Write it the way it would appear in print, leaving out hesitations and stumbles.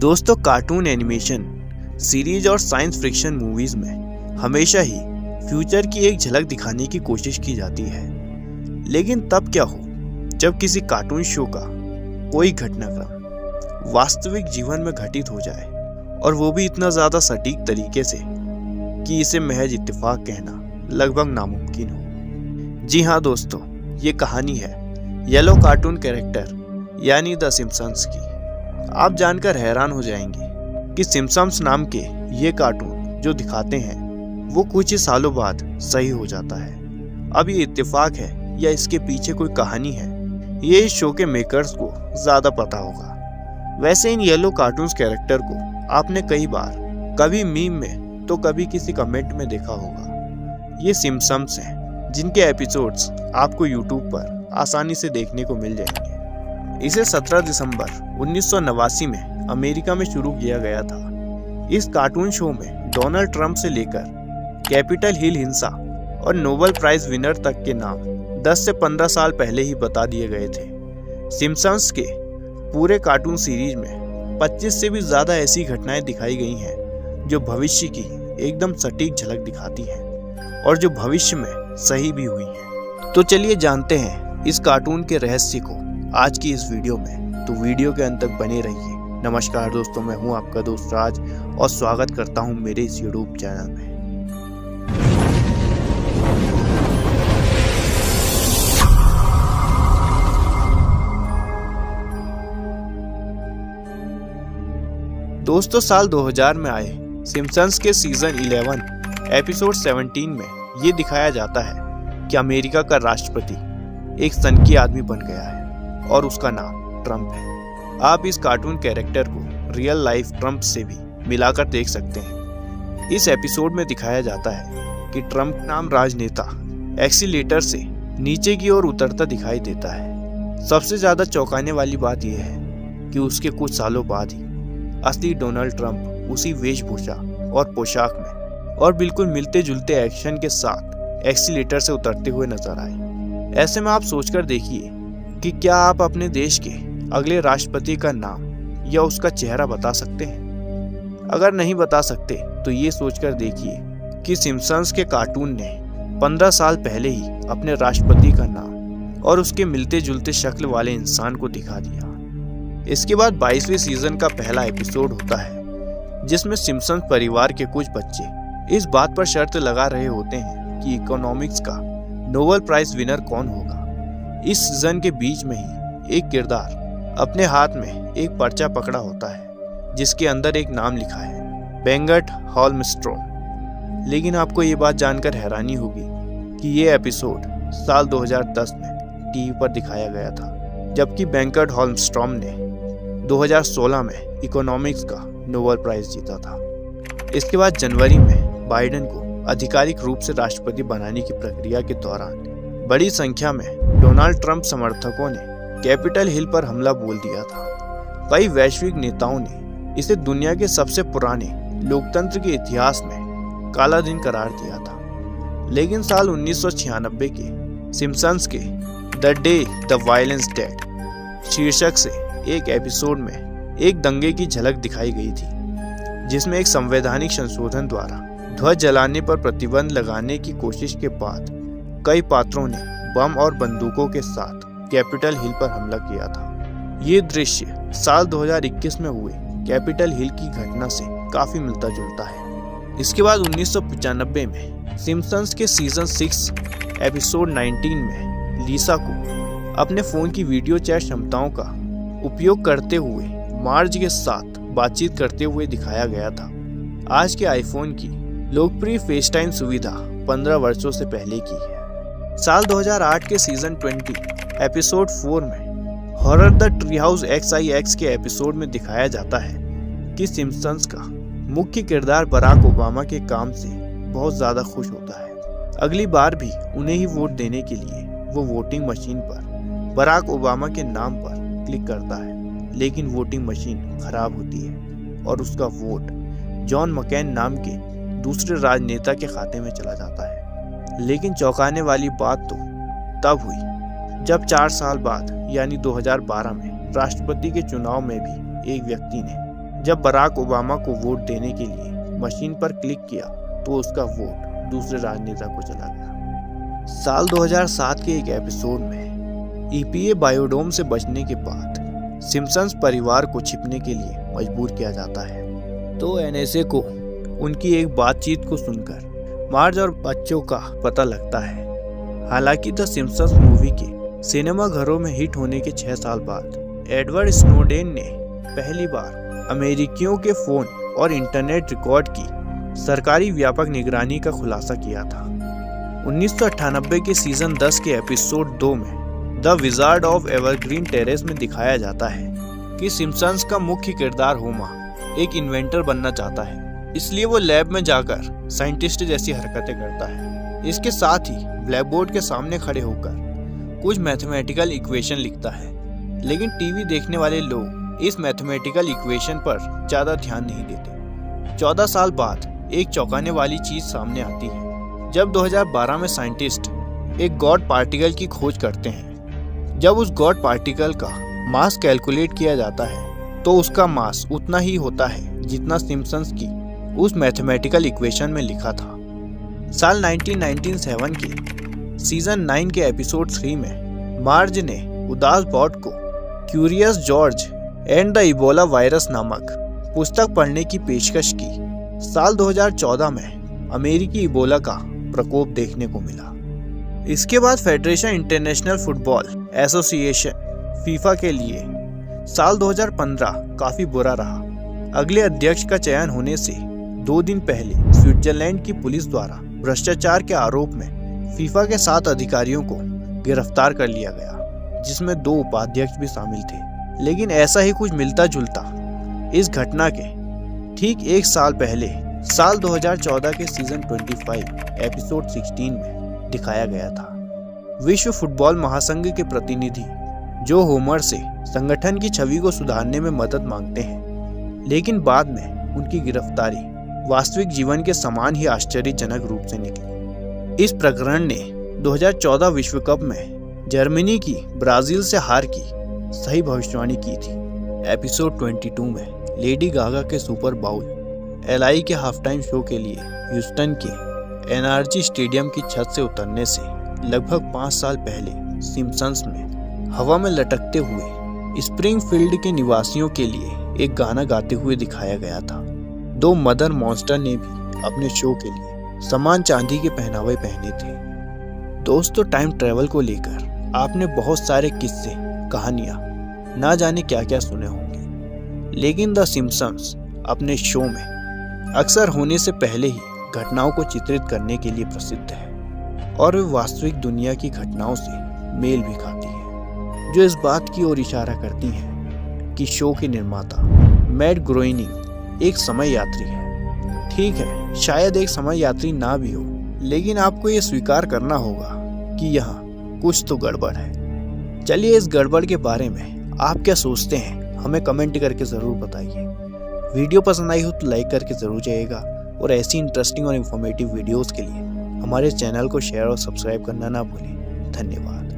दोस्तों, cartoon animation series और science fiction movies में हमेशा ही फ्यूचर की एक झलक दिखाने की कोशिश की जाती है। लेकिन तब क्या हो जब किसी कार्टून शो का कोई घटनाक्रम वास्तविक जीवन में घटित हो जाए, और वो भी इतना ज्यादा सटीक तरीके से कि इसे महज इत्तेफाक कहना लगभग नामुमकिन हो। जी हाँ दोस्तों, ये कहानी है येलो कार्टून कैरेक्टर यानी द सिम्पसंस की। आप जानकर हैरान हो जाएंगे कि सिम्पसंस नाम के ये कार्टून जो दिखाते हैं वो कुछ ही सालों बाद सही हो जाता है। अब ये इत्तेफाक है या इसके पीछे कोई कहानी है, ये इस शो के मेकर्स को ज्यादा पता होगा। वैसे इन येलो कार्टून्स कैरेक्टर को आपने कई बार कभी मीम में तो कभी किसी कमेंट में देखा होगा। ये सिम्पसंस हैं जिनके एपिसोड्स आपको यूट्यूब पर आसानी से देखने को मिल जाएंगे। इसे 17 दिसंबर 1989 में अमेरिका में शुरू किया गया था। इस कार्टून शो में डोनाल्ड ट्रंप से लेकर कैपिटल हिल हिंसा और नोबेल प्राइज विनर तक के नाम 10 से 15 साल पहले ही बता दिए गए थे। सिम्पसंस के पूरे कार्टून सीरीज में 25 से भी ज्यादा ऐसी घटनाएं दिखाई गई हैं जो भविष्य की एकदम सटीक झलक दिखाती हैं और जो भविष्य में सही भी हुई हैं। तो चलिए जानते हैं इस कार्टून के रहस्य को आज की इस वीडियो में, तो वीडियो के अंत तक बने रहिए। नमस्कार दोस्तों, मैं हूं आपका दोस्त राज और स्वागत करता हूं मेरे इस यूट्यूब चैनल में। दोस्तों, साल 2000 में आए सिम्पसंस के सीजन 11 एपिसोड 17 में ये दिखाया जाता है कि अमेरिका का राष्ट्रपति एक सनकी आदमी बन गया है और उसका नाम ट्रंप है। आप इस कार्टून कैरेक्टर को रियल लाइफ ट्रंप से भी मिलाकर देख सकते हैं। इस एपिसोड में दिखाया जाता है कि ट्रंप नाम राजनेता एक्सीलेटर से नीचे की ओर उतरता दिखाई देता है। सबसे ज्यादा चौंकाने वाली बात यह है कि उसके कुछ सालों बाद ही असली डोनाल्ड ट्रंप उसी वेशभूषा और पोशाक में और बिल्कुल मिलते जुलते एक्शन के साथ एक्सीलेटर से उतरते हुए नजर आए। ऐसे में आप सोचकर देखिए कि क्या आप अपने देश के अगले राष्ट्रपति का नाम या उसका चेहरा बता सकते हैं? अगर नहीं बता सकते तो ये सोचकर देखिए कि सिम्पसंस के कार्टून ने 15 साल पहले ही अपने राष्ट्रपति का नाम और उसके मिलते जुलते शक्ल वाले इंसान को दिखा दिया। इसके बाद 22वें सीजन का पहला एपिसोड होता है जिसमें सिम्पसंस परिवार के कुछ बच्चे इस बात पर शर्त लगा रहे होते हैं कि इकोनॉमिक्स का नोबेल प्राइज विनर कौन होगा। इस सीजन के बीच में ही एक किरदार अपने हाथ में एक पर्चा पकड़ा होता है जिसके अंदर एक नाम लिखा है, बेंगट हॉल्मस्ट्रॉम। लेकिन आपको ये बात जानकर हैरानी होगी कि ये एपिसोड साल 2010 में टीवी पर दिखाया गया था, जबकि बेंगट हॉल्मस्ट्रॉम ने 2016 में इकोनॉमिक्स का नोबेल प्राइज जीता था। इसके बाद जनवरी में बाइडेन को आधिकारिक रूप से राष्ट्रपति बनाने की प्रक्रिया के दौरान बड़ी संख्या में डोनाल्ड ट्रंप समर्थकों ने कैपिटल हिल पर हमला बोल दिया था। कई वैश्विक नेताओं ने इसे दुनिया के सबसे पुराने लोकतंत्र के इतिहास में काला दिन करार दिया था। लेकिन साल 1996 के सिम्पसंस के the day the violence dead शीर्षक से एक एपिसोड में एक दंगे की झलक दिखाई गई थी, जिसमें एक संवैधानिक संशोधन द्वारा ध्वज जलाने पर प्रतिबंध लगाने की कोशिश के बाद कई पात्रों ने बम और बंदूकों के साथ कैपिटल हिल पर हमला किया था। ये दृश्य साल 2021 में हुए कैपिटल हिल की घटना से काफी मिलता जुलता है। इसके बाद 1995 में सिम्पसंस के सीजन 6 एपिसोड 19 में लीसा को अपने फोन की वीडियो चैट क्षमताओं का उपयोग करते हुए मार्ज के साथ बातचीत करते हुए दिखाया गया था। आज के आईफोन की लोकप्रिय फेसटाइम सुविधा 15 वर्षों से पहले की है। साल 2008 के सीजन 20 एपिसोड 4 में horror the tree house XIX के एपिसोड में दिखाया जाता है कि सिम्पसंस का मुख्य किरदार बराक ओबामा के काम से बहुत ज्यादा खुश होता है। अगली बार भी उन्हें ही वोट देने के लिए वो वोटिंग मशीन पर बराक ओबामा के नाम पर क्लिक करता है, लेकिन वोटिंग मशीन खराब होती है और उसका वोट जॉन मकैन नाम के दूसरे राजनेता के खाते में चला जाता है। लेकिन चौंकाने वाली बात तो तब हुई जब 4 साल बाद यानी 2012 में राष्ट्रपति के चुनाव में भी एक व्यक्ति ने जब बराक ओबामा को वोट देने के लिए मशीन पर क्लिक किया तो उसका वोट दूसरे राजनेता को चला गया। साल 2007 के एक एपिसोड में ईपीए बायोडोम से बचने के बाद सिम्पसन्स परिवार को छिपने के लिए मजबूर किया जाता है। तो एनएसए को उनकी एक बातचीत को सुनकर मार्ज और बच्चों का पता लगता है। हालांकि द सिम्पसन्स मूवी के सिनेमा घरों में हिट होने के 6 साल बाद एडवर्ड स्नोडेन ने पहली बार अमेरिकियों के फोन और इंटरनेट रिकॉर्ड की सरकारी व्यापक निगरानी का खुलासा किया था। 1998 के सीजन 10 के एपिसोड 2 में the wizard of evergreen terrace में दिखाया जाता है कि सिम्पसन्स का मुख्य किरदार होमर एक इन्वेंटर बनना चाहता है, इसलिए वो लैब में जाकर साइंटिस्ट जैसी हरकतें करता है। इसके साथ ही ब्लैक बोर्ड के सामने खड़े होकर कुछ मैथमेटिकल इक्वेशन लिखता है, लेकिन टीवी देखने वाले लोग इस मैथमेटिकल इक्वेशन पर ज्यादा ध्यान नहीं देते। 14 साल बाद एक चौंकाने वाली चीज सामने आती है जब 2012 में साइंटिस्ट एक गॉड पार्टिकल की खोज करते हैं। जब उस गॉड पार्टिकल का मास कैलकुलेट किया जाता है तो उसका मास उतना ही होता है जितना सिम्पसन्स की उस मैथमेटिकल इक्वेशन में लिखा था। साल 1997 के सीजन 9 के एपिसोड 3 में मार्ज ने उदास बॉट को curious George and the Ebola virus नामक पुस्तक पढ़ने की पेशकश की। साल 2014 में अमेरिकी इबोला का प्रकोप देखने को मिला। इसके बाद federation international football association FIFA के लिए साल 2015 काफी बुरा रहा। अगले अध्यक्ष का चयन होने से 2 दिन पहले स्विट्जरलैंड की पुलिस द्वारा भ्रष्टाचार के आरोप में फीफा के 7 अधिकारियों को गिरफ्तार कर लिया गया, जिसमें 2 उपाध्यक्ष भी शामिल थे। लेकिन ऐसा ही कुछ मिलता जुलता इस घटना के ठीक 1 साल पहले साल 2014 के सीजन 25 एपिसोड 16 में दिखाया गया था। विश्व फुटबॉल महासंघ के प्रतिनिधि जो होमर से संगठन की छवि को सुधारने में मदद मांगते हैं, लेकिन बाद में उनकी गिरफ्तारी वास्तविक जीवन के समान ही आश्चर्यजनक रूप से निकली। इस प्रकरण ने 2014 विश्व कप में जर्मनी की ब्राजील से हार की सही भविष्यवाणी की थी। एपिसोड 22 में लेडी गागा के सुपर बाउल एलआई के हाफ टाइम शो के लिए ह्यूस्टन के एनआरजी स्टेडियम की छत से उतरने से लगभग 5 साल पहले सिम्पसन्स में हवा में लटकते हुए स्प्रिंगफील्ड के निवासियों के लिए एक गाना गाते हुए दिखाया गया था। 2 मदर मॉन्स्टर ने भी अपने शो के लिए समान चांदी के पहनावे पहने थे। दोस्तों, टाइम ट्रेवल को लेकर आपने बहुत सारे किस्से कहानियां ना जाने क्या क्या सुने होंगे, लेकिन द सिम्पसन्स अपने शो में अक्सर होने से पहले ही घटनाओं को चित्रित करने के लिए प्रसिद्ध है और वे वास्तविक दुनिया की घटनाओं से मेल भी खाती है, जो इस बात की ओर इशारा करती हैं कि शो के निर्माता मैट ग्रोएनिंग एक समय यात्री है। ठीक है, शायद एक समय यात्री ना भी हो, लेकिन आपको ये स्वीकार करना होगा कि यहाँ कुछ तो गड़बड़ है। चलिए, इस गड़बड़ के बारे में आप क्या सोचते हैं हमें कमेंट करके ज़रूर बताइए। वीडियो पसंद आई हो तो लाइक करके ज़रूर जाइएगा और ऐसी इंटरेस्टिंग और इन्फॉर्मेटिव वीडियोस के लिए हमारे चैनल को शेयर और सब्सक्राइब करना ना भूलें। धन्यवाद।